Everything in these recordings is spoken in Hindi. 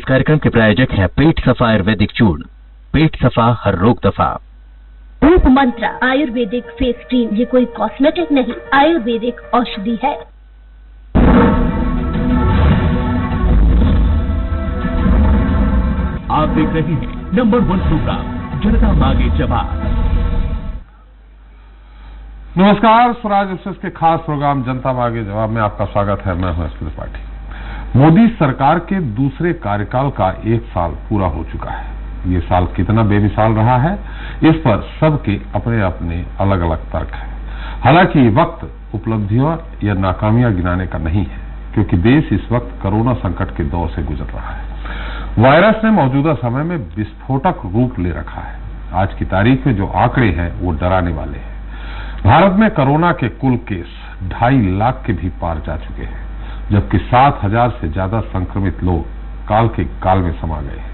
कार्यक्रम के प्रायोजक हैं पेट सफा आयुर्वेदिक चूर्ण। पेट सफा हर रोग दफा। रूप मंत्र आयुर्वेदिक फेस क्रीम, ये कोई कॉस्मेटिक नहीं, आयुर्वेदिक औषधि है। आप देख रहे हैं नंबर 1 प्रोग्राम जनता मांगे जवाब। नमस्कार, स्वराज एक्सप्रेस के खास प्रोग्राम जनता मांगे जवाब में आपका स्वागत है। मैं हूं एस त्रिपाठी। मोदी सरकार के दूसरे कार्यकाल का 1 साल पूरा हो चुका है। ये साल कितना बेमिसाल रहा है, इस पर सबके अपने अपने अलग अलग तर्क है। हालांकि ये वक्त उपलब्धियों या नाकामियां गिनाने का नहीं है, क्योंकि देश इस वक्त कोरोना संकट के दौर से गुजर रहा है। वायरस ने मौजूदा समय में विस्फोटक रूप ले रखा है। आज की तारीख में जो आंकड़े हैं वो डराने वाले हैं। भारत में कोरोना के कुल केस 2.5 लाख के भी पार जा चुके हैं, जबकि 7,000 से ज्यादा संक्रमित लोग काल के काल में समा गए हैं।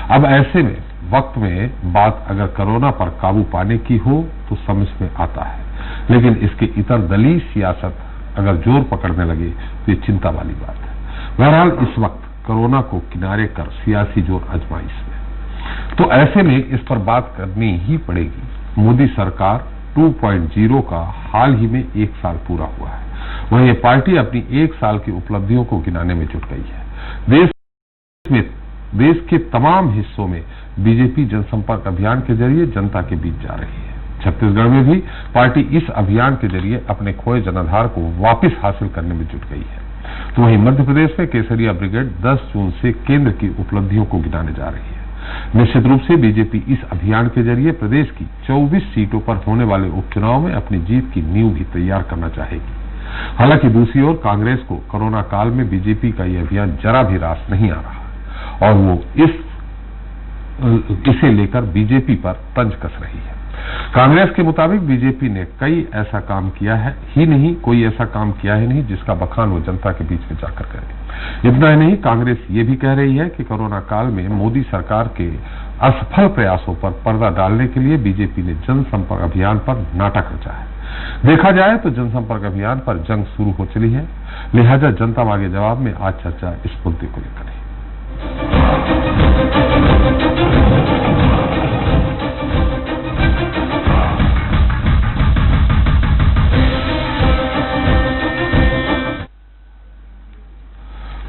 अब ऐसे में वक्त में बात अगर कोरोना पर काबू पाने की हो तो समझ में आता है, लेकिन इसके इतर दलीय सियासत अगर जोर पकड़ने लगे तो ये चिंता वाली बात है। बहरहाल इस वक्त कोरोना को किनारे कर सियासी जोर आजमाइश में, तो ऐसे में इस पर बात करनी ही पड़ेगी। मोदी सरकार 2.0 का हाल ही में 1 साल पूरा हुआ है। वहीं ये पार्टी अपनी 1 साल की उपलब्धियों को गिनाने में जुट गई है। देश के तमाम हिस्सों में बीजेपी जनसंपर्क अभियान के जरिए जनता के बीच जा रही है। छत्तीसगढ़ में भी पार्टी इस अभियान के जरिए अपने खोए जनाधार को वापस हासिल करने में जुट गई है। तो वहीं मध्य प्रदेश में केसरिया ब्रिगेड 10 जून से केंद्र की उपलब्धियों को गिनाने जा रही है। निश्चित रूप से बीजेपी इस अभियान के जरिए प्रदेश की 24 सीटों पर होने वाले उपचुनाव में अपनी जीत की नींव भी तैयार करना चाहेगी। हालांकि दूसरी ओर कांग्रेस को कोरोना काल में बीजेपी का यह अभियान जरा भी रास नहीं आ रहा और वो इसे लेकर बीजेपी पर तंज कस रही है। कांग्रेस के मुताबिक बीजेपी ने कोई ऐसा काम किया है ही नहीं जिसका बखान वो जनता के बीच में जाकर करे। इतना ही नहीं, कांग्रेस ये भी कह रही है कि कोरोना काल में मोदी सरकार के असफल प्रयासों पर पर्दा डालने के लिए बीजेपी ने जनसंपर्क अभियान पर नाटक रचा है। देखा जाए तो जनसंपर्क अभियान पर जंग शुरू हो चली है, लिहाजा जनता मांगे जवाब में आज चर्चा इस मुद्दे को लेकर है।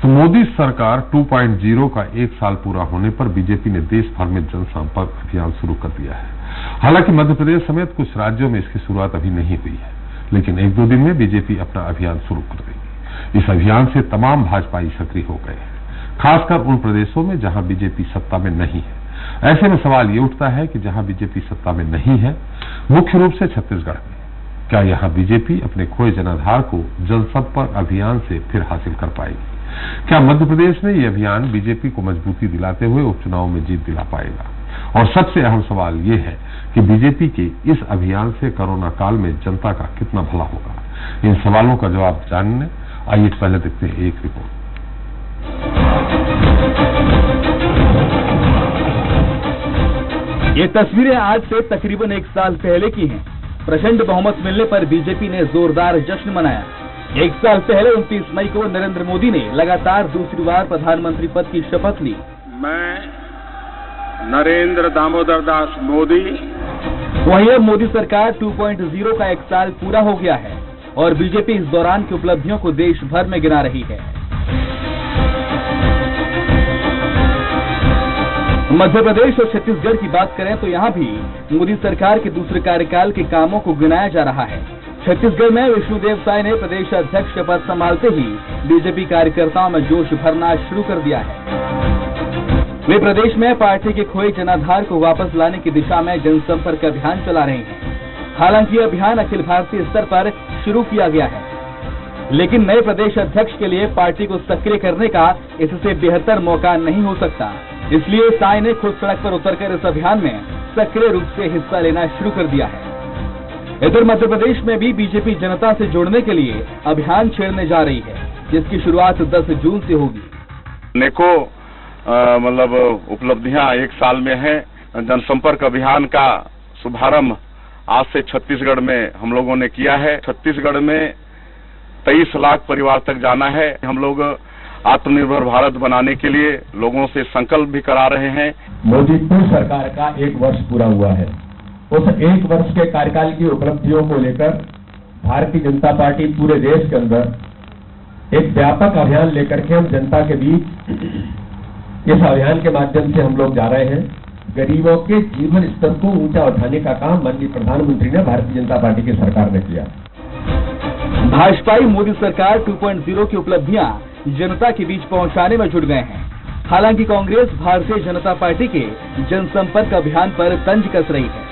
तो मोदी सरकार 2.0 का 1 साल पूरा होने पर बीजेपी ने देश भर में जनसंपर्क अभियान शुरू कर दिया है। हालांकि मध्य प्रदेश समेत कुछ राज्यों में इसकी शुरुआत अभी नहीं हुई है, लेकिन 1-2 दिन में बीजेपी अपना अभियान शुरू कर देगी। इस अभियान से तमाम भाजपाई सक्रिय हो गए हैं, खासकर उन प्रदेशों में जहां बीजेपी सत्ता में नहीं है। ऐसे में सवाल ये उठता है कि जहां बीजेपी सत्ता में नहीं है, मुख्य रूप से छत्तीसगढ़ में, क्या यहां बीजेपी अपने खोए जनाधार को जनसंपर्क अभियान से फिर हासिल कर पाएगी? क्या मध्य प्रदेश में यह अभियान बीजेपी को मजबूती दिलाते हुए उपचुनाव में जीत दिला पाएगा? और सबसे अहम सवाल ये है कि बीजेपी के इस अभियान से कोरोना काल में जनता का कितना भला होगा? इन सवालों का जवाब जानने आइए पहले देखते हैं एक रिपोर्ट। ये तस्वीरें आज से तकरीबन 1 साल पहले की हैं। प्रचंड बहुमत मिलने पर बीजेपी ने जोरदार जश्न मनाया। 1 साल पहले 29 मई को नरेंद्र मोदी ने लगातार दूसरी बार प्रधानमंत्री पद की शपथ ली। मैं नरेंद्र दामोदर दास मोदी। वहीं अब मोदी सरकार 2.0 का 1 साल पूरा हो गया है और बीजेपी इस दौरान की उपलब्धियों को देश भर में गिना रही है। मध्य प्रदेश और छत्तीसगढ़ की बात करें तो यहाँ भी मोदी सरकार के दूसरे कार्यकाल के कामों को गिनाया जा रहा है। छत्तीसगढ़ में विष्णुदेव साय ने प्रदेश अध्यक्ष का पद संभालते ही बीजेपी कार्यकर्ताओं में जोश भरना शुरू कर दिया है। वे प्रदेश में पार्टी के खोए जनाधार को वापस लाने की दिशा में जनसंपर्क अभियान चला रहे हैं। हालांकि यह अभियान अखिल भारतीय स्तर पर शुरू किया गया है, लेकिन नए प्रदेश अध्यक्ष के लिए पार्टी को सक्रिय करने का इससे बेहतर मौका नहीं हो सकता। इसलिए साय ने खुद सड़क पर उतरकर इस अभियान में सक्रिय रूप से हिस्सा लेना शुरू कर दिया है। इधर मध्य प्रदेश में भी बीजेपी जनता से जुड़ने के लिए अभियान छेड़ने जा रही है, जिसकी शुरुआत 10 जून से होगी। अनेकों मतलब उपलब्धियां 1 साल में है। जनसंपर्क अभियान का शुभारंभ आज से छत्तीसगढ़ में हम लोगों ने किया है। छत्तीसगढ़ में 23 लाख परिवार तक जाना है। हम लोग आत्मनिर्भर भारत बनाने के लिए लोगों से संकल्प भी करा रहे हैं। मोदी सरकार का 1 वर्ष पूरा हुआ है। उस 1 वर्ष के कार्यकाल की उपलब्धियों को लेकर भारतीय जनता पार्टी पूरे देश के अंदर एक व्यापक अभियान लेकर के हम जनता के बीच इस अभियान के माध्यम से हम लोग जा रहे हैं। गरीबों के जीवन स्तर को ऊंचा उठाने का काम माननीय प्रधानमंत्री ने भारतीय जनता पार्टी की सरकार ने किया। भाजपाई मोदी सरकार 2.0 की उपलब्धियां जनता के बीच पहुंचाने में जुट गए हैं। हालांकि कांग्रेस भारतीय जनता पार्टी के जनसंपर्क अभियान पर तंज कस रही है।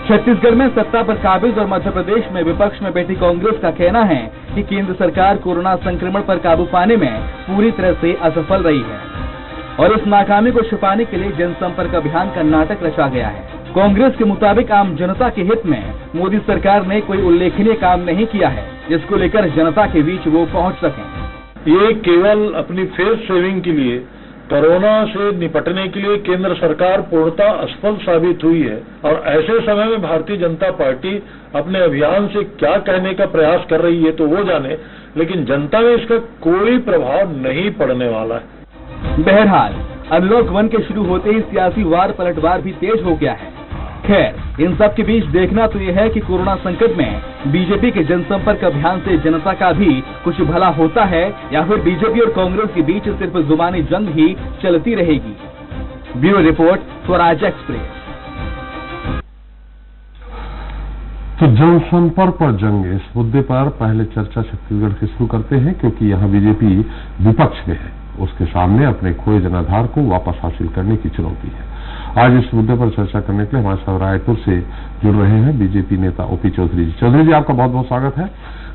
छत्तीसगढ़ में सत्ता पर काबिज और मध्य प्रदेश में विपक्ष में बैठी कांग्रेस का कहना है कि केंद्र सरकार कोरोना संक्रमण पर काबू पाने में पूरी तरह से असफल रही है और इस नाकामी को छुपाने के लिए जनसंपर्क अभियान का नाटक रचा गया है। कांग्रेस के मुताबिक आम जनता के हित में मोदी सरकार ने कोई उल्लेखनीय काम नहीं किया है जिसको लेकर जनता के बीच वो पहुंच सकें। ये केवल अपनी फेस सेविंग के लिए, कोरोना से निपटने के लिए केंद्र सरकार पूर्णतः असफल साबित हुई है और ऐसे समय में भारतीय जनता पार्टी अपने अभियान से क्या कहने का प्रयास कर रही है तो वो जाने, लेकिन जनता में इसका कोई प्रभाव नहीं पड़ने वाला है। बहरहाल अनलॉक 1 के शुरू होते ही सियासी वार पलटवार भी तेज हो गया है। खैर, इन सब के बीच देखना तो यह है कि कोरोना संकट में बीजेपी के जनसंपर्क अभियान से जनता का भी कुछ भला होता है या फिर बीजेपी और कांग्रेस के बीच सिर्फ जुबानी जंग ही चलती रहेगी। Bureau report, Swaraj express. तो जनसंपर्क पर जंग, इस मुद्दे पर पहले चर्चा छत्तीसगढ़ से शुरू करते हैं क्योंकि यहाँ बीजेपी विपक्ष में है। उसके सामने अपने खोए जनाधार को वापस हासिल करने की चुनौती है। आज इस मुद्दे पर चर्चा करने के लिए हमारे साथ रायपुर से जुड़ रहे हैं बीजेपी नेता ओपी चौधरी जी। चौधरी जी, आपका बहुत बहुत स्वागत है।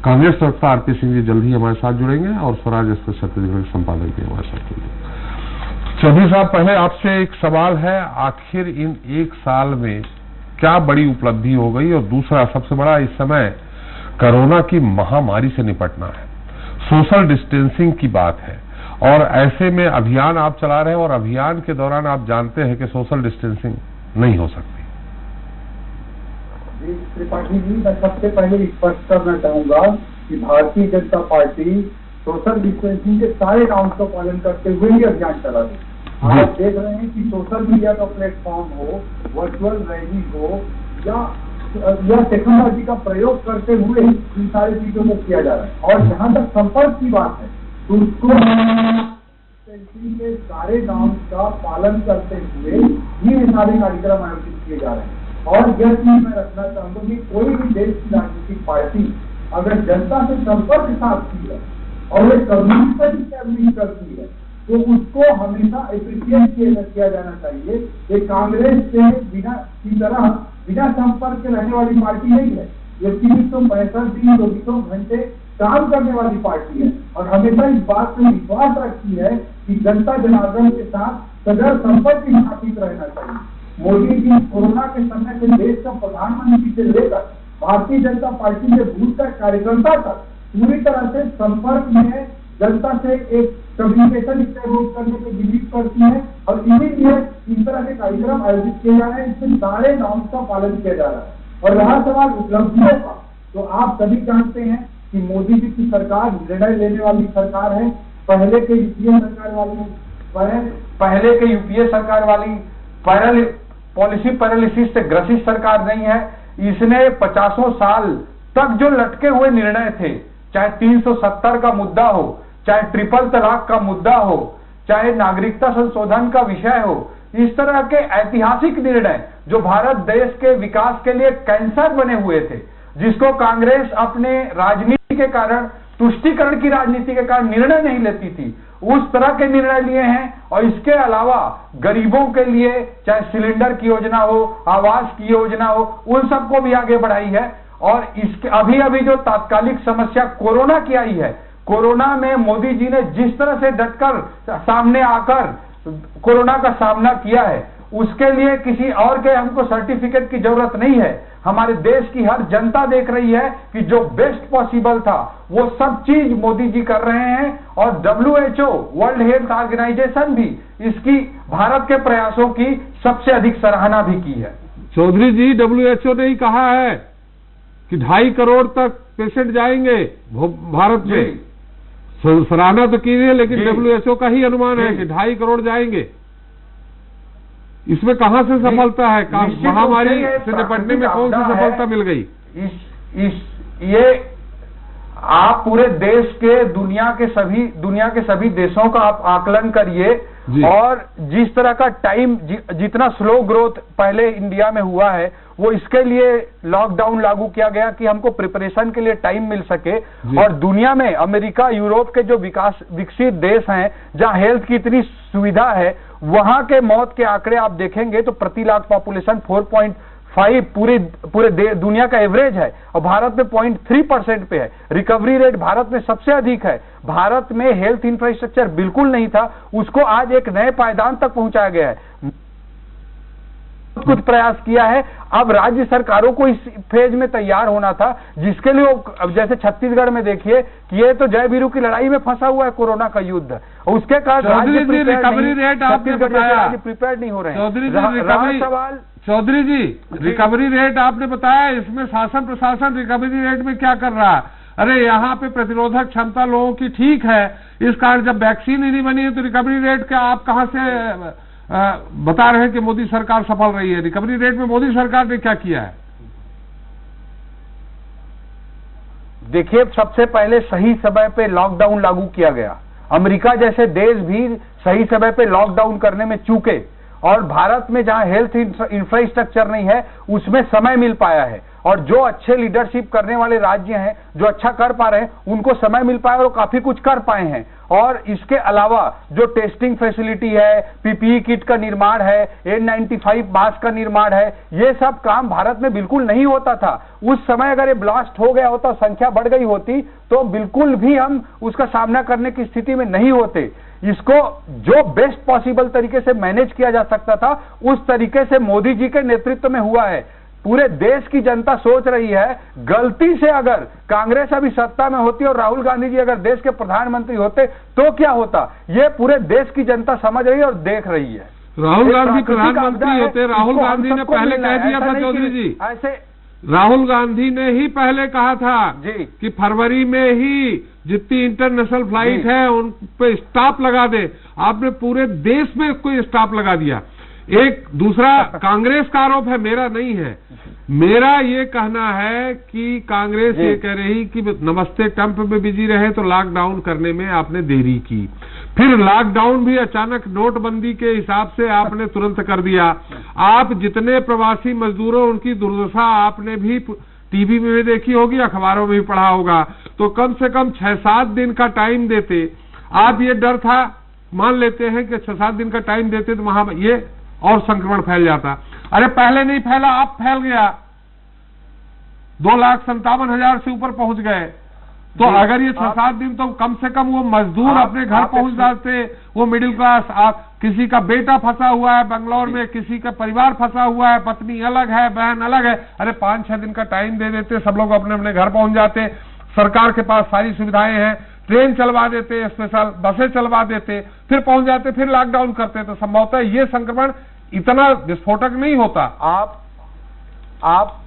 कांग्रेस प्रवक्ता आरपी सिंह जी जल्द ही हमारे साथ जुड़ेंगे और स्वराज एक्सप्रेस छत्तीसगढ़ के संपादक भी हमारे साथ जुड़ेंगे। चौधरी साहब, पहले आपसे एक सवाल है, आखिर इन 1 साल में क्या बड़ी उपलब्धि हो गई? और दूसरा सबसे बड़ा, इस समय कोरोना की महामारी से निपटना है, सोशल डिस्टेंसिंग की बात है और ऐसे में अभियान आप चला रहे हैं और अभियान के दौरान आप जानते हैं कि सोशल डिस्टेंसिंग नहीं हो सकती। जी त्रिपाठी जी, मैं सबसे पहले स्पष्ट करना चाहूंगा कि Bharatiya Janata party social distancing के सारे राउंड का पालन करते हुए ही अभियान चला रही है। आप देख रहे हैं कि सोशल मीडिया का प्लेटफॉर्म हो, वर्चुअल रैली हो या टेक्नोलॉजी का प्रयोग करते हुए इन सारी चीजों को किया जा रहा है। और जहां तक संपर्क की बात है तो उसको के सारे नाम का पालन करते हुए ये सारे कार्यक्रम आयोजित किए जा रहे हैं। और यह चीज मैं रखना चाहूंगा कि कोई भी देश की राजनीतिक पार्टी अगर जनता से संपर्क साधती है और ये कम्युनिकेशन करती है तो उसको हमेशा एप्रिशिएट किया जाना चाहिए। ये कांग्रेस से बिना संपर्क के रहने वाली पार्टी नहीं है। ये 365 दिन 24 घंटे काम करने वाली पार्टी है और हमेशा इस बात में विश्वास रखती है कि जनता जनार्दन के साथ सदैव संपर्क स्थापित रहना चाहिए। मोदी जी कोरोना के समय से देश का प्रधानमंत्री से लेकर भारतीय जनता पार्टी के बूथ तक कार्यकर्ता तक पूरी तरह से संपर्क में जनता से एक कम्युनिकेशन स्टैब्लिश करने को बिलीव करती है और इसीलिए इस तरह के कार्यक्रम आयोजित किए जा रहे हैं। इसमें सारे नॉर्म्स का पालन किया जा रहा है। और रहा सवाल उपलब्धियों का, तो आप सभी जानते हैं कि मोदी जी की सरकार निर्णय लेने वाली सरकार है। पहले के यूपीए सरकार वाली पॉलिसी पैरालिसिस से ग्रसित सरकार नहीं है। इसने 50 साल तक जो लटके हुए निर्णय थे, चाहे 370 का मुद्दा हो, चाहे ट्रिपल तलाक का मुद्दा हो, चाहे नागरिकता संशोधन का विषय हो, इस तरह के ऐतिहासिक निर्णय जो भारत देश के विकास के लिए कैंसर बने हुए थे, जिसको कांग्रेस अपने राजनीति के कारण, तुष्टीकरण की राजनीति के कारण निर्णय नहीं लेती थी, उस तरह के निर्णय लिए हैं। और इसके अलावा गरीबों के लिए चाहे सिलेंडर की योजना हो, आवास की योजना हो, उन सबको भी आगे बढ़ाई है। और इसके अभी जो तात्कालिक समस्या कोरोना की आई है, कोरोना में मोदी जी ने जिस तरह से डटकर सामने आकर कोरोना का सामना किया है, उसके लिए किसी और के हमको सर्टिफिकेट की जरूरत नहीं है। हमारे देश की हर जनता देख रही है कि जो बेस्ट पॉसिबल था वो सब चीज मोदी जी कर रहे हैं। और WHO, वर्ल्ड हेल्थ ऑर्गेनाइजेशन भी इसकी भारत के प्रयासों की सबसे अधिक सराहना भी की है। चौधरी जी, WHO ने ही कहा है कि 2.5 करोड़ तक पेशेंट जाएंगे भारत में। सराहना तो की है, लेकिन WHO का ही अनुमान है कि 2.5 करोड़ जाएंगे। इसमें कहां से सफलता है? महामारी से निपटने में कौन सी सफलता मिल गई? ये आप पूरे देश के दुनिया के सभी देशों का आप आकलन करिए, और जिस तरह का टाइम, जितना स्लो ग्रोथ पहले इंडिया में हुआ है, वो इसके लिए लॉकडाउन लागू किया गया कि हमको प्रिपरेशन के लिए टाइम मिल सके। और दुनिया में अमेरिका, यूरोप के जो विकसित देश हैं, जहां हेल्थ की इतनी सुविधा है, वहां के मौत के आंकड़े आप देखेंगे तो प्रति लाख पॉपुलेशन 4.5 पूरे दुनिया का एवरेज है, और भारत में 0.3% पे है। रिकवरी रेट भारत में सबसे अधिक है। भारत में हेल्थ इंफ्रास्ट्रक्चर बिल्कुल नहीं था, उसको आज एक नए पायदान तक पहुंचाया गया है। कुछ प्रयास किया है, अब राज्य सरकारों को इस फेज में तैयार होना था, जिसके लिए अब जैसे छत्तीसगढ़ में देखिए कि ये तो जय वीरू की लड़ाई में फंसा हुआ है कोरोना का युद्ध, उसके कारण रिकवरी रेट आपने बताया, प्रिपेयर नहीं हो रहे हैं। चौधरी जी, रिकवरी रेट आपने बताया, इसमें शासन प्रशासन रिकवरी रेट में क्या कर रहा है? अरे यहाँ पे प्रतिरोधक क्षमता लोगों की ठीक है, इस कारण जब वैक्सीन ही नहीं बनी है तो रिकवरी रेट का आप कहां से बता रहे हैं कि मोदी सरकार सफल रही है? रिकवरी रेट में मोदी सरकार ने क्या किया है? देखिए, सबसे पहले सही समय पे लॉकडाउन लागू किया गया। अमेरिका जैसे देश भी सही समय पे लॉकडाउन करने में चूके, और भारत में जहां हेल्थ इंफ्रास्ट्रक्चर नहीं है उसमें समय मिल पाया है, और जो अच्छे लीडरशिप करने वाले राज्य हैं, जो अच्छा कर पा रहे हैं, उनको समय मिल पाया और काफी कुछ कर पाए हैं। और इसके अलावा जो टेस्टिंग फैसिलिटी है, पीपीई किट का निर्माण है, N95 मास्क का निर्माण है, ये सब काम भारत में बिल्कुल नहीं होता था। उस समय अगर ये ब्लास्ट हो गया होता, संख्या बढ़ गई होती, तो बिल्कुल भी हम उसका सामना करने की स्थिति में नहीं होते। इसको जो बेस्ट पॉसिबल तरीके से मैनेज किया जा सकता था, उस तरीके से मोदी जी के नेतृत्व में हुआ है। पूरे देश की जनता सोच रही है, गलती से अगर कांग्रेस अभी सत्ता में होती और राहुल गांधी जी अगर देश के प्रधानमंत्री होते तो क्या होता? ये पूरे देश की जनता समझ रही है और देख रही है। राहुल गांधी प्रधानमंत्री होते, राहुल गांधी ने पहले कह दिया था चौधरी जी, ऐसे राहुल गांधी ने ही पहले कहा था कि फरवरी में ही जितनी इंटरनेशनल फ्लाइट है उन पे स्टॉप लगा दे। आपने पूरे देश में कोई स्टॉप लगा दिया। एक दूसरा कांग्रेस का आरोप है, मेरा नहीं है। मेरा ये कहना है कि कांग्रेस ये कह रही कि नमस्ते ट्रंप में बिजी रहे तो लॉकडाउन करने में आपने देरी की, फिर लॉकडाउन भी अचानक नोटबंदी के हिसाब से आपने तुरंत कर दिया। आप जितने प्रवासी मजदूरों उनकी दुर्दशा आपने भी टीवी में भी देखी होगी, अखबारों में भी पढ़ा होगा, तो कम से कम 6-7 दिन का टाइम देते। आप ये डर था, मान लेते हैं कि 6-7 दिन का टाइम देते तो वहां ये और संक्रमण फैल जाता। अरे पहले नहीं फैला, अब फैल गया, 2,57,000 से ऊपर पहुंच गए। तो अगर ये 6-7 दिन, तो कम से कम वो मजदूर अपने घर पहुंच जाते, वो मिडिल क्लास। किसी का बेटा फंसा हुआ है बेंगलोर में, किसी का परिवार फंसा हुआ है, पत्नी अलग है, बहन अलग है, अरे 5-6 दिन का टाइम दे देते, सब लोग अपने अपने घर पहुंच जाते। सरकार के पास सारी सुविधाएं हैं, ट्रेन चलवा देते, स्पेशल बसें चलवा देते, फिर पहुंच जाते, फिर लॉकडाउन करते, तो संभवतः ये संक्रमण इतना विस्फोटक नहीं होता। आप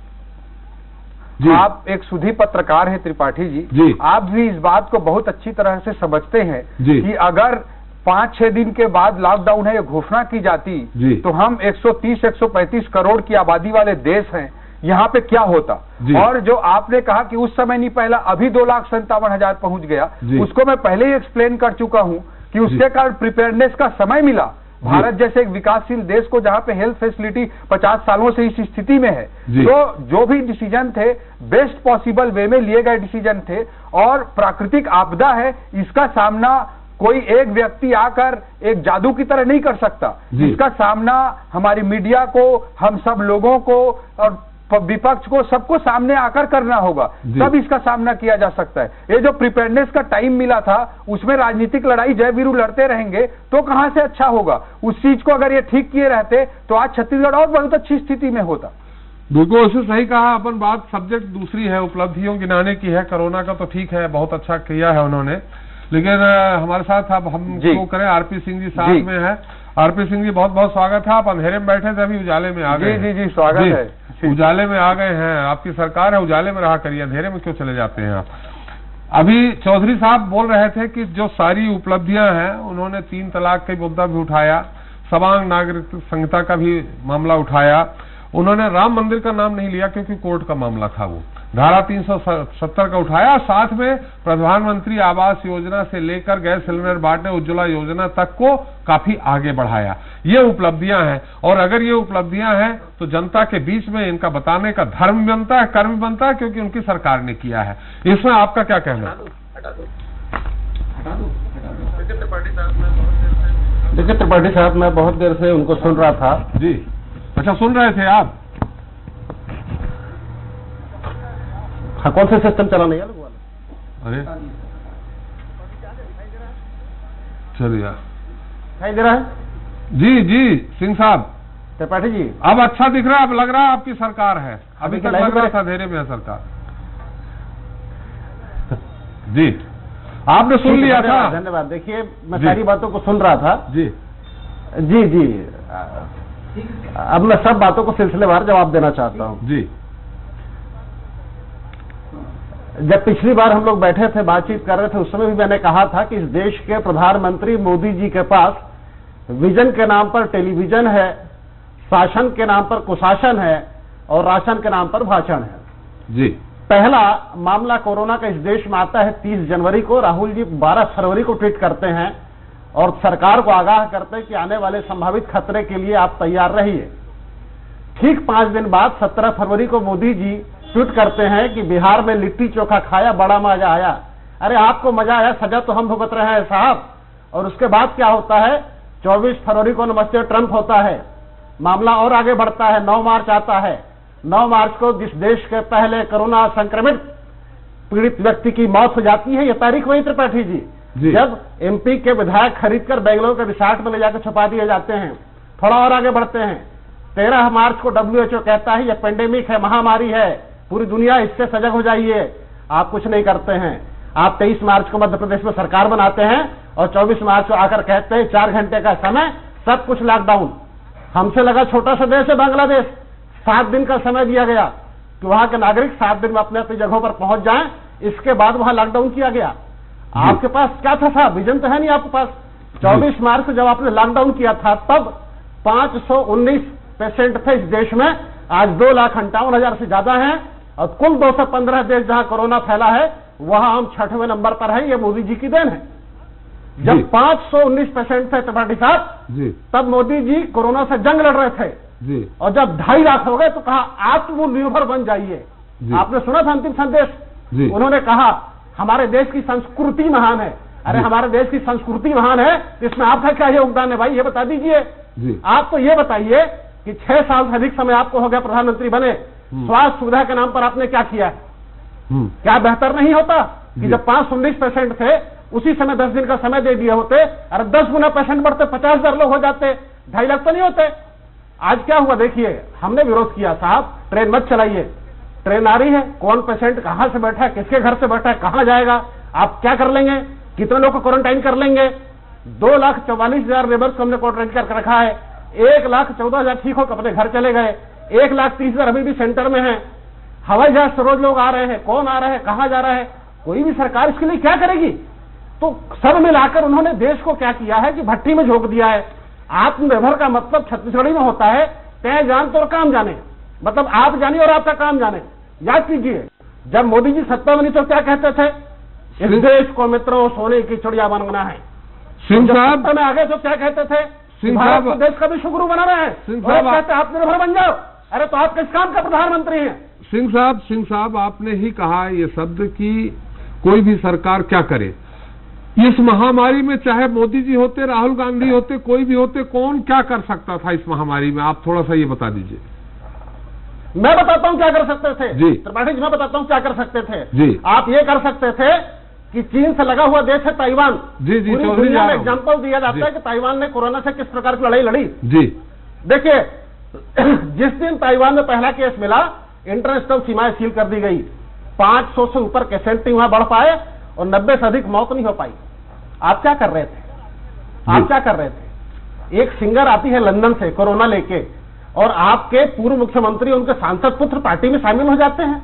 एक सुधी पत्रकार हैं त्रिपाठी जी, आप भी इस बात को बहुत अच्छी तरह से समझते हैं कि अगर 5-6 दिन के बाद लॉकडाउन है ये घोषणा की जाती तो हम 130-135 करोड़ की आबादी वाले देश हैं, यहाँ पे क्या होता। और जो आपने कहा कि उस समय नहीं पहला, अभी 2,57,000 पहुंच गया, उसको मैं पहले ही एक्सप्लेन कर चुका हूं कि उसके कारण प्रिपेयरनेस का समय मिला। भारत जैसे एक विकासशील देश को जहां पे हेल्थ फैसिलिटी 50 सालों से इस स्थिति में है, तो जो भी डिसीजन थे बेस्ट पॉसिबल वे में लिए गए डिसीजन थे। और प्राकृतिक आपदा है, इसका सामना कोई एक व्यक्ति आकर एक जादू की तरह नहीं कर सकता। इसका सामना हमारी मीडिया को, हम सब लोगों को और विपक्ष को, सबको सामने आकर करना होगा, तब इसका सामना किया जा सकता है। ये जो प्रिपेयरनेस का टाइम मिला था, उसमें राजनीतिक लड़ाई जय वीरू लड़ते रहेंगे तो कहां से अच्छा होगा। उस चीज को अगर ये ठीक किए रहते तो आज छत्तीसगढ़ और बहुत अच्छी स्थिति में होता। बिल्कुल उससे सही कहा। अपन बात सब्जेक्ट दूसरी है, उपलब्धियों गिनाने की है। कोरोना का तो ठीक है, बहुत अच्छा किया है उन्होंने, लेकिन हमारे साथ अब हम जो करें, आरपी सिंह जी साथ में है। आरपी सिंह जी, बहुत बहुत स्वागत है। आप अंधेरे में बैठे थे, अभी उजाले में आ गए। जी स्वागत है। उजाले में आ गए हैं, आपकी सरकार है, उजाले में रहा करिए, अंधेरे में क्यों चले जाते हैं आप? अभी चौधरी साहब बोल रहे थे कि जो सारी उपलब्धियां हैं, उन्होंने 3 तलाक का मुद्दा भी उठाया, सवांग नागरिक संहिता का भी मामला उठाया। उन्होंने राम मंदिर का नाम नहीं लिया क्योंकि कोर्ट का मामला था, वो धारा 370 का उठाया। साथ में प्रधानमंत्री आवास योजना से लेकर गैस सिलेंडर बांटने, उज्ज्वला योजना तक को काफी आगे बढ़ाया। ये उपलब्धियां हैं, और अगर ये उपलब्धियां हैं तो जनता के बीच में इनका बताने का धर्म बनता है, कर्म बनता है, क्योंकि उनकी सरकार ने किया है। इसमें आपका क्या कहना है? देखिए त्रिपाठी साहब, मैं बहुत देर से उनको सुन रहा था। जी, अच्छा सुन रहे थे आप? हाँ, कौन सा सिस्टम चलाने है लोग वाला? अरे चलिए, दिखाई दे रहा है? जी जी सिंह साहब, त्रिपाठी जी, अब अच्छा दिख रहा है, अब लग रहा है आपकी सरकार है। अभी तक लग रहा था अंधेरे में है सरकार। जी, आपने सुन लिया था? धन्यवाद। देखिए, मैं सारी बातों को सुन रहा था। जी जी जी, अब मैं सब बातों को सिलसिलेवार जवाब देना चाहता हूँ। जी, जब पिछली बार हम लोग बैठे थे, बातचीत कर रहे थे, उस समय भी मैंने कहा था कि इस देश के प्रधानमंत्री मोदी जी के पास विजन के नाम पर टेलीविजन है, शासन के नाम पर कुशासन है, और राशन के नाम पर भाषण है। जी, पहला मामला कोरोना का इस देश में आता है 30 जनवरी को। राहुल जी 12 फरवरी को ट्वीट करते हैं और सरकार को आगाह करते हैं कि आने वाले संभावित खतरे के लिए आप तैयार रहिए। ठीक 5 दिन बाद 17 फरवरी को मोदी जी ट्वीट करते हैं कि बिहार में लिट्टी चोखा खाया, बड़ा मजा आया। अरे आपको मजा आया, सजा तो हम भुगत रहे हैं साहब। और उसके बाद क्या होता है? 24 फरवरी को नमस्ते ट्रंप होता है, मामला और आगे बढ़ता है। 9 मार्च आता है। 9 मार्च को जिस देश के पहले कोरोना संक्रमित पीड़ित व्यक्ति की मौत हो जाती है, यह तारीख वही त्रिपाठी जी, जब एमपी के विधायक खरीदकर बेंगलोर के रिसॉर्ट में ले जाकर छुपा दिए जाते हैं। थोड़ा और आगे बढ़ते हैं। 13 मार्च को WHO कहता है यह पेंडेमिक है, महामारी है, पूरी दुनिया इससे सजग हो जाइए। आप कुछ नहीं करते हैं। आप 23 मार्च को मध्य प्रदेश में सरकार बनाते हैं और 24 मार्च को आकर कहते हैं 4 घंटे का समय, सब कुछ लॉकडाउन। हमसे लगा छोटा सा देश है बांग्लादेश, 7 दिन का समय दिया गया कि वहां के नागरिक 7 दिन में अपने अपनी जगहों पर पहुंच जाएं। इसके बाद वहां लॉकडाउन किया गया। आपके पास क्या था साहब? विजन तो है नहीं आपके पास। 24 मार्च को जब आपने लॉकडाउन किया था तब 519 पेशेंट थे इस देश में। आज 2,58,000 से ज्यादा हैं और कुल 215 देश जहां कोरोना फैला है वहां हम 6वें नंबर पर है। ये मोदी जी की देन है। जब 519 पेशेंट थे त्रिपाठी साहब, तब मोदी जी कोरोना से जंग लड़ रहे थे जी। और जब 2.5 लाख हो गए तो कहा आत्मनिर्भर बन जाइए। आपने सुना था अंतिम संदेश? उन्होंने कहा हमारे देश की संस्कृति महान है। अरे हमारे देश की संस्कृति महान है, इसमें आपका क्या योगदान है भाई, ये बता दीजिए। आप तो ये बताइए कि 6 साल से अधिक समय आपको हो गया प्रधानमंत्री बने, स्वास्थ्य सुविधा के नाम पर आपने क्या किया? क्या बेहतर नहीं होता कि जब 519 पेशेंट थे उसी समय 10 दिन का समय दे दिए होते? अरे 10 गुना पेशेंट बढ़ते, 50,000 लोग हो जाते, 2.5 लाख तो नहीं होते। आज क्या हुआ देखिए, हमने विरोध किया साहब ट्रेन मत चलाइए। ट्रेन आ रही है, कौन पेशेंट कहां से बैठा है, किसके घर से बैठा है, कहां जाएगा, आप क्या कर लेंगे, कितने लोग को क्वारंटाइन कर लेंगे? 2,44,000 लेबर्स को हमने क्वारंटाइन करके रखा है। 1,14,000 ठीक होकर अपने घर चले गए। 1,30,000 अभी भी सेंटर में है। हवाई जहाज से रोज लोग आ रहे हैं, कौन आ रहे हैं, कहां जा रहे हैं, कोई भी सरकार इसके लिए क्या करेगी? तो सब मिलाकर उन्होंने देश को क्या किया है कि भट्टी में झोंक दिया है। आत्मनिर्भर का मतलब छत्तीसगढ़ी में होता है तय जान तो और काम जाने, मतलब आप जानिए और आपका काम जाने। याद कीजिए, जब मोदी जी सत्ता बनी तो क्या कहते थे? इस देश को मित्रों सोने की चिड़िया बनना है। सिंह साहब में आगे तो क्या कहते थे? भारत को देश का भी शुक्र बना रहे हैं। सिंह साहब कहते आत्मनिर्भर बन जाओ। अरे तो आप किस काम का प्रधानमंत्री हैं? सिंह साहब आपने ही कहा ये शब्द कि कोई भी सरकार क्या करे इस महामारी में, चाहे मोदी जी होते, राहुल गांधी होते, कोई भी होते, कौन क्या कर सकता था इस महामारी में? आप थोड़ा सा ये बता दीजिए। मैं बताता हूं क्या कर सकते थे जी। त्रिपाठी जी, मैं बताता हूं क्या कर सकते थे जी। आप ये कर सकते थे कि चीन से लगा हुआ देश है ताइवान। जी जी, पूरी दुनिया में एग्जाम्पल दिया जाता है कि ताइवान ने कोरोना से किस प्रकार की लड़ाई लड़ी जी। देखिए जिस दिन ताइवान में पहला केस मिला, इंटरनेशनल सीमाएं सील कर दी गई। 500 से ऊपर केसेंट ही वहां बढ़ पाए और 90 से अधिक मौत नहीं हो पाई। आप क्या कर रहे थे? आप क्या कर रहे थे? एक सिंगर आती है लंदन से कोरोना लेके और आपके पूर्व मुख्यमंत्री उनके सांसद पुत्र पार्टी में शामिल हो जाते हैं।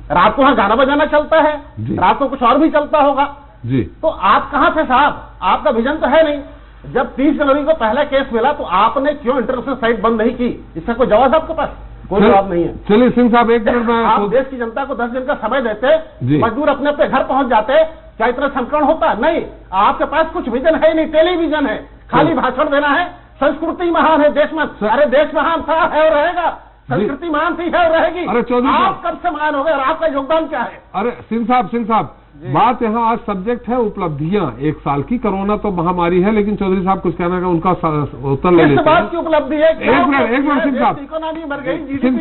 रात को वहां गाना बजाना चलता है, रात को कुछ और भी चलता होगा जी। तो आप कहां थे साहब? आपका विजन तो है नहीं। जब 30 जनवरी को पहला केस मिला तो आपने क्यों इंटरनेशनल साइट बंद नहीं की? इसका कोई जवाब आपके पास? कोई जवाब नहीं है। चलिए सिंह साहब, एक मिनट में आप देश की जनता को 10 दिन का समय देते, मजदूर अपने अपने घर पहुंच जाते, क्या इतना संकट होता? नहीं, आपके पास कुछ विजन है नहीं, टेलीविजन है, खाली भाषण देना है। संस्कृति महान है देश में, अरे देश महान था, है और रहेगा। संस्कृति महान थी, है और रहेगी। अरे चौधरी आप कब से महान हो गए और आपका योगदान क्या है? अरे सिंह साहब, बात यहाँ आज सब्जेक्ट है उपलब्धियां एक साल की। कोरोना तो महामारी है, लेकिन चौधरी साहब कुछ कहना का उनका उत्तर ले लेते हैं। बात की उपलब्धि है? एक मिनट सिंह साहब, इकोनॉमी मर गई, सिंह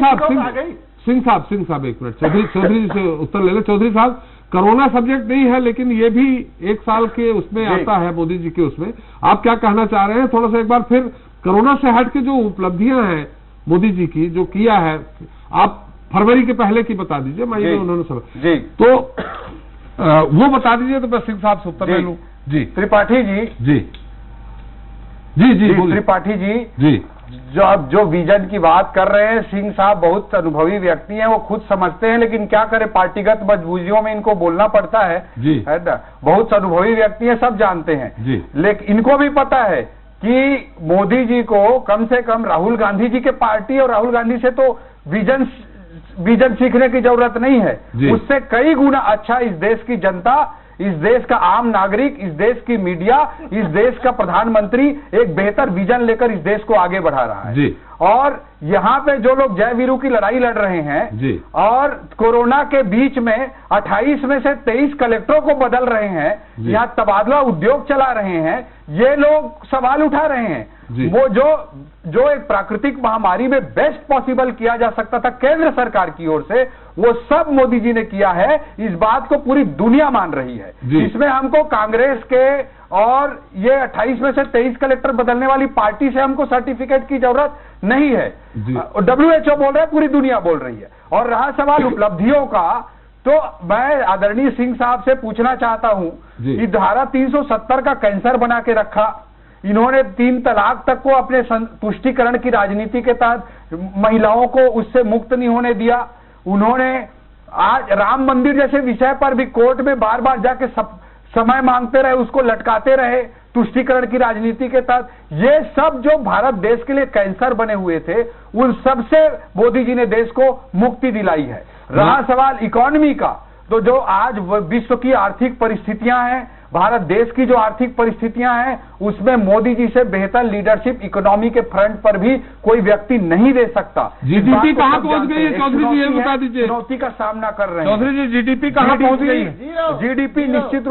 साहब एक मिनट, चौधरी जी से उत्तर ले ले। चौधरी साहब, कोरोना सब्जेक्ट नहीं है, लेकिन ये भी एक साल के उसमें आता है, मोदी जी के उसमें। आप क्या कहना चाह रहे हैं? थोड़ा सा एक बार फिर कोरोना से हट के जो उपलब्धियां हैं मोदी जी की, जो किया है, आप फरवरी के पहले की बता दीजिए। मई में उन्होंने सब तो वो बता दीजिए, तो मैं सिंह साहब से उत्तर ले लूं। जी त्रिपाठी जी, जी त्रिपाठी जी, जो आप जो विजन की बात कर रहे हैं, सिंह साहब बहुत अनुभवी व्यक्ति हैं, वो खुद समझते हैं, लेकिन क्या करें, पार्टीगत मजबूरियों में इनको बोलना पड़ता है है ना। बहुत अनुभवी व्यक्ति हैं, सब जानते हैं जी। लेकिन इनको भी पता है कि मोदी जी को कम से कम राहुल गांधी जी के पार्टी और राहुल गांधी से तो विजन सीखने की जरूरत नहीं है। उससे कई गुना अच्छा इस देश की जनता, इस देश का आम नागरिक, इस देश की मीडिया, इस देश का प्रधानमंत्री एक बेहतर विजन लेकर इस देश को आगे बढ़ा रहा है। और यहाँ पे जो लोग जय वीरू की लड़ाई लड़ रहे हैं और कोरोना के बीच में 28 में से 23 कलेक्टरों को बदल रहे हैं, यहाँ तबादला उद्योग चला रहे हैं, ये लोग सवाल उठा रहे हैं। वो जो एक प्राकृतिक महामारी में बेस्ट पॉसिबल किया जा सकता था केंद्र सरकार की ओर से, वो सब मोदी जी ने किया है। इस बात को पूरी दुनिया मान रही है। इसमें हमको कांग्रेस के और ये 28 में से 23 कलेक्टर बदलने वाली पार्टी से हमको सर्टिफिकेट की जरूरत नहीं है। WHO बोल रहा है, पूरी दुनिया बोल रही है। और रहा सवाल उपलब्धियों का, तो मैं आदरणीय सिंह साहब से पूछना चाहता हूं कि धारा 370 का कैंसर बना के रखा। इन्होंने 3 तलाक तक को अपने तुष्टीकरण की राजनीति के तहत महिलाओं को उससे मुक्त नहीं होने दिया। उन्होंने आज राम मंदिर जैसे विषय पर भी कोर्ट में बार बार जाके समय मांगते रहे, उसको लटकाते रहे तुष्टीकरण की राजनीति के तहत। ये सब जो भारत देश के लिए कैंसर बने हुए थे, उन सब से मोदी जी ने देश को मुक्ति दिलाई है। रहा सवाल इकोनॉमी का, तो जो आज विश्व की आर्थिक परिस्थितियां हैं, भारत देश की जो आर्थिक परिस्थितियां हैं, उसमें मोदी जी से बेहतर लीडरशिप इकोनॉमी के फ्रंट पर भी कोई व्यक्ति नहीं दे सकता। जीडीपी कहां पहुंच गई है चौधरी जी, ये बता दीजिए। चुनौती का सामना कर रहे हैं चौधरी जी, जीडीपी कहां पहुंच गई? जीडीपी निश्चित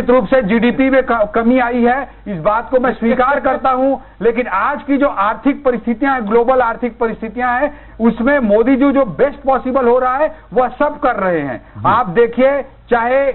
रूप से जीडीपी में कमी आई है, इस बात को मैं स्वीकार करता हूं। लेकिन आज की जो आर्थिक परिस्थितियां हैं, ग्लोबल आर्थिक परिस्थितियां हैं, उसमें मोदी जी जो बेस्ट पॉसिबल हो रहा है वह सब कर रहे हैं। आप देखिए, चाहे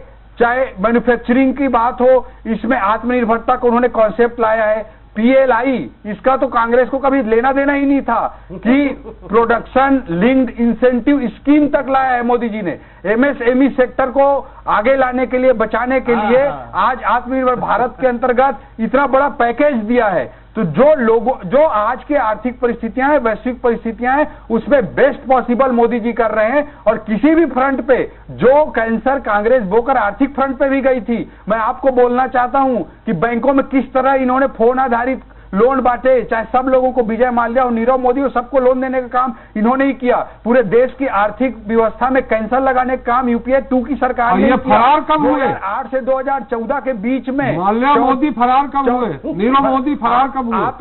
मैन्युफैक्चरिंग की बात हो, इसमें आत्मनिर्भरता को उन्होंने कॉन्सेप्ट लाया है। PLI, इसका तो कांग्रेस को कभी लेना देना ही नहीं था कि प्रोडक्शन लिंक्ड इंसेंटिव स्कीम तक लाया है मोदी जी ने। MSME सेक्टर को आगे लाने के लिए, बचाने के लिए आज आत्मनिर्भर भारत के अंतर्गत इतना बड़ा पैकेज दिया है। तो जो आज की आर्थिक परिस्थितियां हैं, वैश्विक परिस्थितियां हैं, उसमें बेस्ट पॉसिबल मोदी जी कर रहे हैं। और किसी भी फ्रंट पे जो कैंसर कांग्रेस बोकर आर्थिक फ्रंट पे भी गई थी, मैं आपको बोलना चाहता हूं कि बैंकों में किस तरह इन्होंने फोन आधारित लोन बांटे, चाहे सब लोगों को, विजय माल्या और नीरव मोदी और सबको लोन देने का काम इन्होंने ही किया। पूरे देश की आर्थिक व्यवस्था में कैंसर लगाने का काम UPA 2 की सरकार ने किया। फरार कब हुए? 2008 से 2014 के बीच में माल्या मोदी फरार कब हुए? नीरव मोदी फरार कब हुए? आप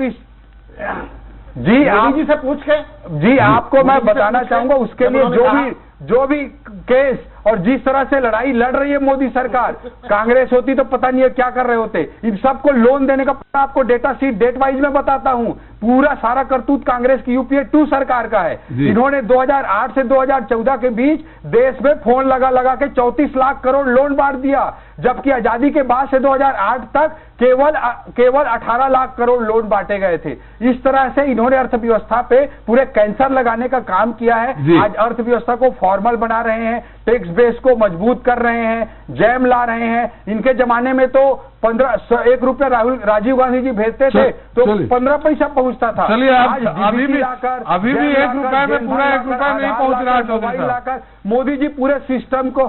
जी से पूछ के जी आपको मैं बताना चाहूंगा, उसके लिए जो भी केस और जिस तरह से लड़ाई लड़ रही है मोदी सरकार, कांग्रेस होती तो पता नहीं है क्या कर रहे होते। इन सबको लोन देने का आपको डेटा शीट डेट वाइज में बताता हूं। पूरा सारा करतूत कांग्रेस की UPA 2 सरकार का है। इन्होंने 2008 से 2014 के बीच देश में फोन लगा के 34 लाख करोड़ लोन बांट दिया, जबकि आजादी के बाद से 2008 तक केवल 18 लाख करोड़ लोन बांटे गए थे। इस तरह से इन्होंने अर्थव्यवस्था पे पूरे कैंसर लगाने का काम किया है। आज अर्थव्यवस्था को फॉर्मल बना रहे हैं, टैक्स बेस को मजबूत कर रहे हैं, जैम ला रहे हैं। इनके जमाने में तो 1 रुपया राजीव गांधी जी भेजते थे तो 15 पैसा पहुंचता था। चलिए अभी भी 1 रुपए में पूरा 1 रुपया नहीं पहुंच रहा है चौधरी साहब। मोदी जी पूरे सिस्टम को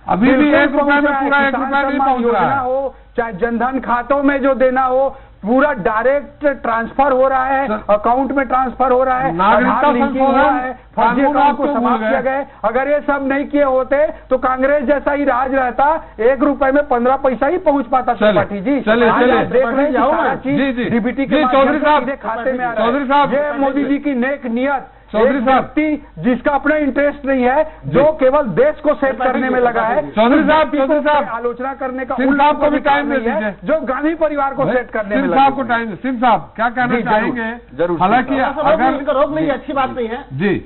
अभी भी 1 रुपए में पूरा 1 रुपया नहीं पहुंच रहा हो, चाहे जनधन खातों में जो देना हो पूरा डायरेक्ट ट्रांसफर हो रहा है, अकाउंट में ट्रांसफर हो रहा है, नागरिकता लिंकिंग हो रहा है, फर्जी अकाउंट को समाप्त किया गया। अगर ये सब नहीं किए होते तो कांग्रेस जैसा ही राज रहता, 1 रुपए में 15 पैसा ही पहुंच पाता त्रिपाठी जी। चलिए देख रहे हैं डीबीटी के चौधरी साहब खाते में आ रहा चौधरी साहब ये मोदी जी की नेक नियत। चौधरी साहब जिसका अपना इंटरेस्ट नहीं है, जो केवल देश को सेट करने में लगा है, चौधरी साहब आलोचना करने का सिंह साहब को भी टाइम दे दीजिए, जो गांधी परिवार को सेट करने में सिंह साहब को टाइम। सिंह साहब क्या कहना चाहेंगे? जरूर। हालांकि अगर रोक लीजिए, अच्छी बात नहीं है जी,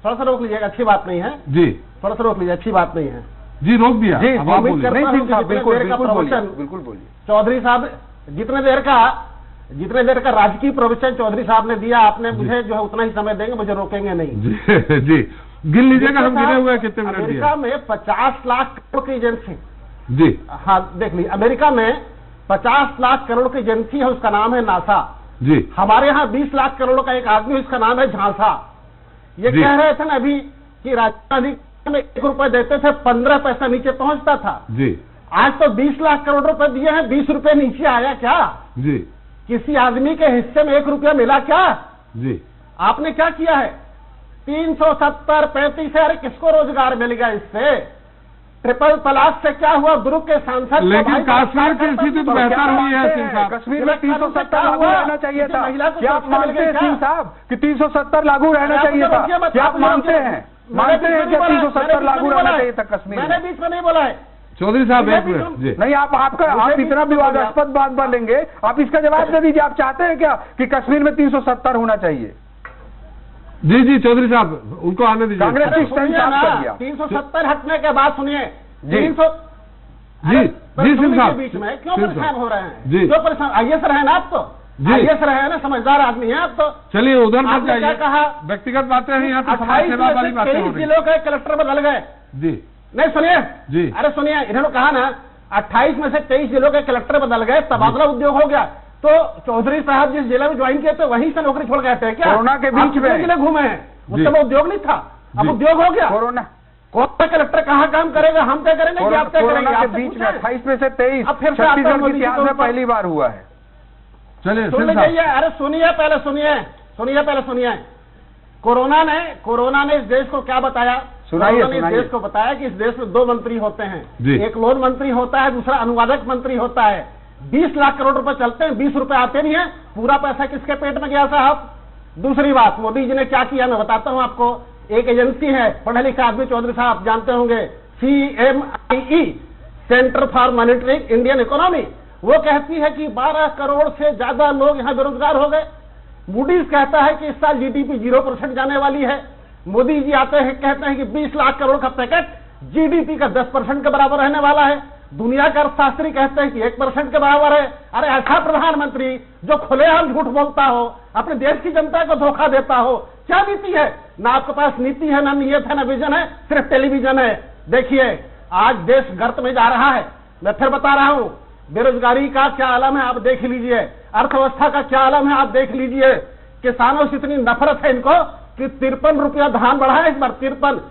थोड़ा सा रोक लीजिएगा, अच्छी बात नहीं है जी, थोड़ा सा रोक लीजिए, अच्छी बात नहीं है जी, रोक दिया जी। बिल्कुल बोलिए। चौधरी साहब जितने देर का राजकीय प्रवचन चौधरी साहब ने दिया, आपने मुझे जो है उतना ही समय देंगे, मुझे रोकेंगे नहीं जी। गिन लीजिएगा हम गिने हुए कितने मिनट दिए। अमेरिका में 50 लाख करोड़ की एजेंसी जी, हाँ देख लीजिए, अमेरिका में 50 लाख करोड़ की एजेंसी है, उसका नाम है नासा जी। हमारे यहाँ 20 लाख करोड़ का एक आदमी, उसका नाम है झांसा। ये कह रहे थे ना अभी कि राजीव गांधी में 1 रुपए देते थे, 15 पैसा नीचे पहुंचता था जी। आज तो 20 लाख करोड़ रुपए दिए हैं, 20 रुपए नीचे आया क्या? जी। किसी आदमी के हिस्से में 1 रुपया मिला क्या? जी। आपने क्या किया है? 370 35 है, अरे किसको रोजगार मिल गया इससे? ट्रिपल तलाक से क्या हुआ? दुर्ग के सांसद, लेकिन कश्मीर की स्थिति तो बेहतर हुई है सिंह साहब। कश्मीर में 370 लागू रहना चाहिए था। क्या आप मानते हैं सिंह साहब कि 370 लागू रहना चाहिए था? क्या आप मानते हैं कि 370 लागू रहना चाहिए था कश्मीर? मैंने बीच में नहीं बोला है चौधरी साहब, एक मिनट जी। नहीं, आप इतना विवादास्पद बात बोलेंगे, आप इसका जवाब दे दीजिए। आप चाहते हैं क्या कि कश्मीर में 370 होना चाहिए? जी जी चौधरी साहब, उनको आने दीजिए। कांग्रेस की स्टैंड साफ कर दिया। 370 हटने के बाद सुनिए, 300 जी सिंह साहब बीच में क्यों परेशान हो रहे हैं? जी क्यों परेशान? आईएएस रहे ना आप, तो आईएएस रहे ना, समझदार आदमी है आप तो। चलिए उधर मत क्या जाइए, कहा? व्यक्तिगत बातें हैं यहाँ तो, समाज सेवा वाली बातें हो रही। 23 जिलों के कलेक्टर बदल गए जी। नहीं सुनिए जी, अरे सुनिए, इन्होंने कहा ना 28 में से 23 जिलों के कलेक्टर बदल गए, तबादला उद्योग हो गया। तो चौधरी साहब जिस जिले में ज्वाइन किए थे वहीं से नौकरी छोड़ गए थे क्या? कोरोना के बीच में जिले घूमे हैं, उस समय उद्योग नहीं था, अब उद्योग हो गया। कोरोना कलेक्टर कहाँ काम करेगा? हम क्या करेंगे? आप क्या करेंगे? के बीच में 28 में से 23 छत्तीसगढ़ के इतिहास में पहली बार हुआ है। चलिए सुन लीजिए, अरे सुनिए पहले, सुनिए। कोरोना ने इस देश को क्या बताया? सुनाइए। इस देश को बताया कि इस देश में 2 मंत्री होते हैं, एक लोन मंत्री होता है, दूसरा अनुवादक मंत्री होता है। 20 लाख करोड़ रुपए चलते हैं, 20 रुपए आते नहीं है, पूरा पैसा किसके पेट में गया साहब? दूसरी बात, मोदी जी ने क्या किया मैं बताता हूं आपको। एक एजेंसी है, पढ़े लिखे आदमी चौधरी साहब जानते होंगे, CMIE, centre for monitoring Indian economy, वो कहती है कि 12 करोड़ से ज्यादा लोग यहाँ बेरोजगार हो गए। मूडीज कहता है कि इस साल GDP 0% जाने वाली है। मोदी जी आते हैं, कहते हैं कि 20 लाख करोड़ का पैकेट GDP का 10% के बराबर रहने वाला है। दुनिया का अर्थशास्त्री कहते हैं कि 1% के बराबर है। अरे ऐसा प्रधानमंत्री जो खुलेआम झूठ बोलता हो, अपने देश की जनता को धोखा देता हो, क्या नीति है? ना आपके पास नीति है, ना नियत है, ना विजन है, सिर्फ टेलीविजन है। देखिए आज देश गर्त में जा रहा है, मैं फिर बता रहा हूं। बेरोजगारी का क्या आलम है आप देख लीजिए, अर्थव्यवस्था का क्या आलम है आप देख लीजिए। किसानों से इतनी नफरत है इनको कि 53 रुपया धान बढ़ा है इस बार,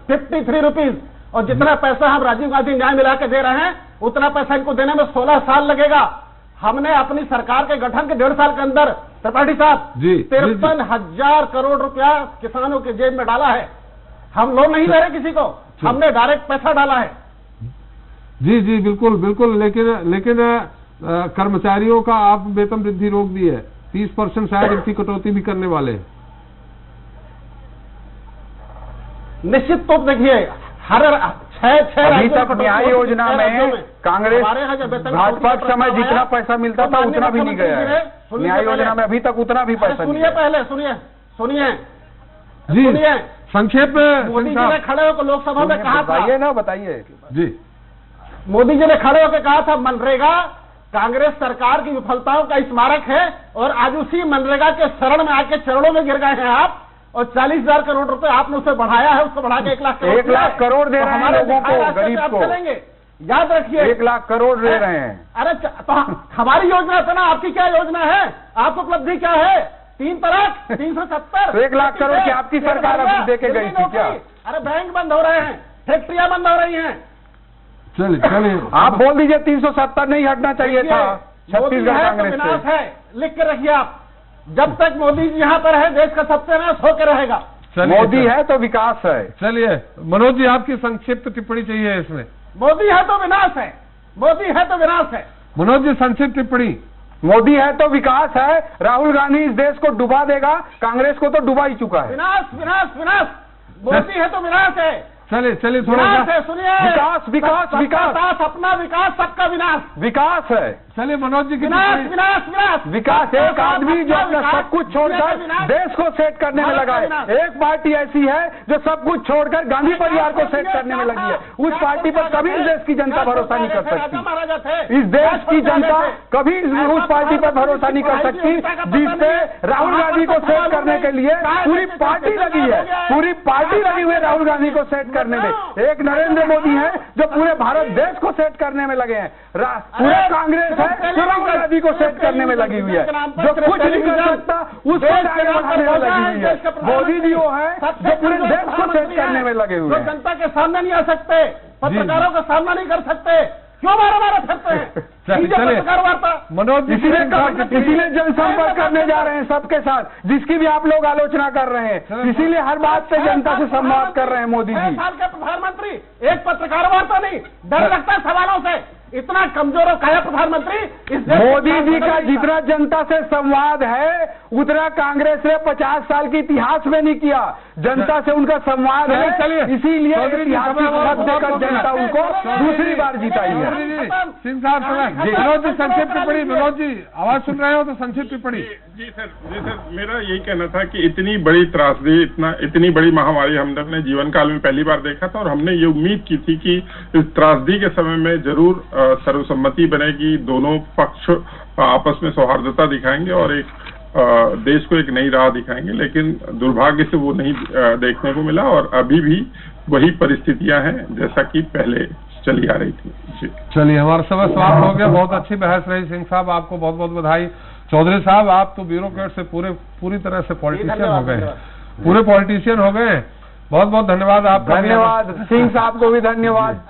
53 रुपीज। और जितना पैसा हम राजीव गांधी न्याय मिला के दे रहे हैं, उतना पैसा इनको देने में 16 साल लगेगा। हमने अपनी सरकार के गठन के 1.5 साल के अंदर त्रिपाठी साहब 53,000 करोड़ रुपया किसानों के जेब में डाला है। हम लोन नहीं दे रहे किसी को, हमने डायरेक्ट पैसा डाला है। जी जी बिल्कुल बिल्कुल, लेकिन कर्मचारियों का आप वेतन वृद्धि रोक दी है, 30% शायद इनकी कटौती भी करने वाले हैं। निश्चित तो देखिए हर 6 अभी तक न्याय योजना में कांग्रेस भाजपा के समय जितना पैसा मिलता था उतना भी नहीं गया है। न्याय योजना में अभी तक उतना भी पैसा नहीं। सुनिए पहले, सुनिए संक्षेप में। मोदी जी ने खड़े होकर लोकसभा में कहा था, बताइए जी। मोदी जी ने खड़े होकर कहा था मनरेगा कांग्रेस सरकार की विफलताओं का स्मारक है, और आज उसी मनरेगा के शरण में आके चरणों में गिर गए हैं आप। और 40,000 करोड़ रुपए आपने उसे बढ़ाया है, उसको बढ़ा के 1 लाख करोड़ 1 लाख करोड़ दे रहे हैं लोगों को, गरीब को चलेंगे। याद रखिए 1 लाख करोड़ दे रहे हैं। अरे तो हमारी योजना था ना, आपकी क्या योजना है? आपको उपलब्धि क्या है? 3 तलाक 370 तो 1 लाख करोड़ की आपकी सरकार अभी दे के गई थी क्या? अरे बैंक बंद हो रहे हैं, फैक्ट्रियां बंद हो रही हैं। चलिए आप बोल दीजिए 370 नहीं हटना चाहिए था छत्तीसगढ़ कांग्रेस विनाश से। है, लिख के रखिए आप। जब तक मोदी जी यहाँ पर है, देश का सत्यानाश होकर रहेगा। मोदी है तो विकास है। चलिए मनोज जी, आपकी संक्षिप्त टिप्पणी चाहिए इसमें। मोदी है तो विनाश है, मोदी है तो विनाश है। मनोज जी, संक्षिप्त टिप्पणी। मोदी है तो विकास है, राहुल गांधी इस देश को डुबा देगा, कांग्रेस को तो डुबा ही चुका है। विनाश विनाश विनाश, मोदी है तो विनाश है। चलिए थोड़ा विनाश है, सुनिए। विकास विकास विकास, अपना विकास, सबका विनाश। विकास है। चलिए मनोज जी की विनाश विनाश विनाश, विकास एक आदमी जो अपना सब कुछ छोड़कर देश को सेट करने में लगा है। एक पार्टी ऐसी है जो सब कुछ छोड़कर गांधी परिवार को सेट करने में लगी है। उस पार्टी पर कभी इस देश की जनता भरोसा नहीं कर सकती। इस देश की जनता कभी उस पार्टी पर भरोसा नहीं कर सकती जिससे राहुल गांधी को सेट करने के लिए पूरी पार्टी लगी है। पूरी पार्टी लगी हुई है राहुल गांधी को सेट करने में। एक नरेंद्र मोदी है जो पूरे भारत देश को सेट करने में लगे हैं। पूरे कांग्रेस जो राहुल गांधी को सेट करने में लगी हुई है, जो कुछ नहीं कर सकता उसको आगे बढ़ाने में लगी हुई है। मोदी जी वो है जो पूरे देश को सेट करने में लगे हुए हैं। जनता के सामने नहीं आ सकते, पत्रकारों का सामना नहीं कर सकते, क्यों मारा फिरते हैं? पत्रकार वार्ता मनोज, इसीलिए जनसंपर्क करने जा रहे हैं सबके साथ, जिसकी भी आप लोग आलोचना कर रहे हैं। इसीलिए हर बात पे जनता से संवाद कर रहे हैं मोदी जी। 6 साल के प्रधानमंत्री, एक पत्रकार वार्ता नहीं, डर लगता है सवालों से। इतना कमजोर और काया प्रधानमंत्री इस देश। मोदी जी का जितना जनता से संवाद है उतना कांग्रेस ने 50 साल के इतिहास में नहीं किया। जनता से उनका संवाद है, इसीलिए ऐतिहासिक मत देकर जनता उनको दूसरी बार जिताई है। सिंह साहब मनोज जी संक्षिप्त टिप्पणी। मनोज जी आवाज सुन रहे हो तो संक्षिप्त टिप्पणी। जी सर, मेरा यही कहना था कि इतनी बड़ी त्रासदी, इतनी बड़ी महामारी हमने अपने जीवन काल में पहली बार देखा था, और हमने ये उम्मीद की थी कि इस त्रासदी के समय में जरूर सर्वसम्मति बनेगी, दोनों पक्ष आपस में सौहार्दता दिखाएंगे और एक देश को एक नई राह दिखाएंगे। लेकिन दुर्भाग्य से वो नहीं देखने को मिला, और अभी भी वही परिस्थितियां हैं जैसा कि पहले चली आ रही थी। चलिए, हमारा समय समाप्त हो गया। बहुत अच्छी बहस रही। सिंह साहब, आपको बहुत बहुत बधाई। चौधरी साहब, आप तो ब्यूरोक्रेट से पूरी तरह से पॉलिटिशियन हो गए, पूरे पॉलिटिशियन हो गए। बहुत बहुत धन्यवाद आपका। धन्यवाद सिंह साहब को भी, धन्यवाद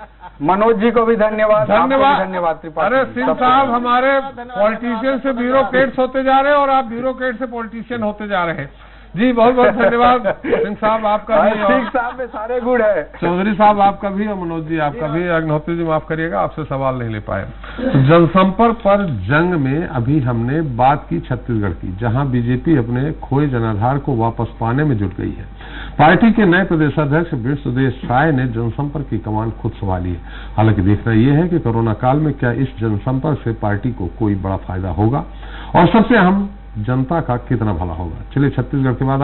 मनोज जी को भी, धन्यवाद धन्यवाद। अरे सिंह साहब हमारे पॉलिटिशियन से ब्यूरोक्रेट्स होते जा रहे हैं और आप ब्यूरोक्रेट से पॉलिटिशियन होते जा रहे हैं। जी बहुत बहुत धन्यवाद सिंह साहब आपका भी। सिंह साहब में सारे गुण है। चौधरी साहब आपका भी और मनोज जी आपका भी। अग्निहोत्री जी माफ करिएगा, आपसे सवाल नहीं ले पाए। तो जनसंपर्क पर जंग में अभी हमने बात की छत्तीसगढ़ की, जहां बीजेपी अपने खोए जनाधार को वापस पाने में जुट गई है। पार्टी के नए प्रदेशाध्यक्ष विष्णुदेव साय ने जनसंपर्क की कमान खुद संभाली है। हालांकि देखना यह है कि कोरोना काल में क्या इस जनसंपर्क से पार्टी को कोई बड़ा फायदा होगा और सबसे अहम जनता का कितना भला होगा। चलिए छत्तीसगढ़ के बाद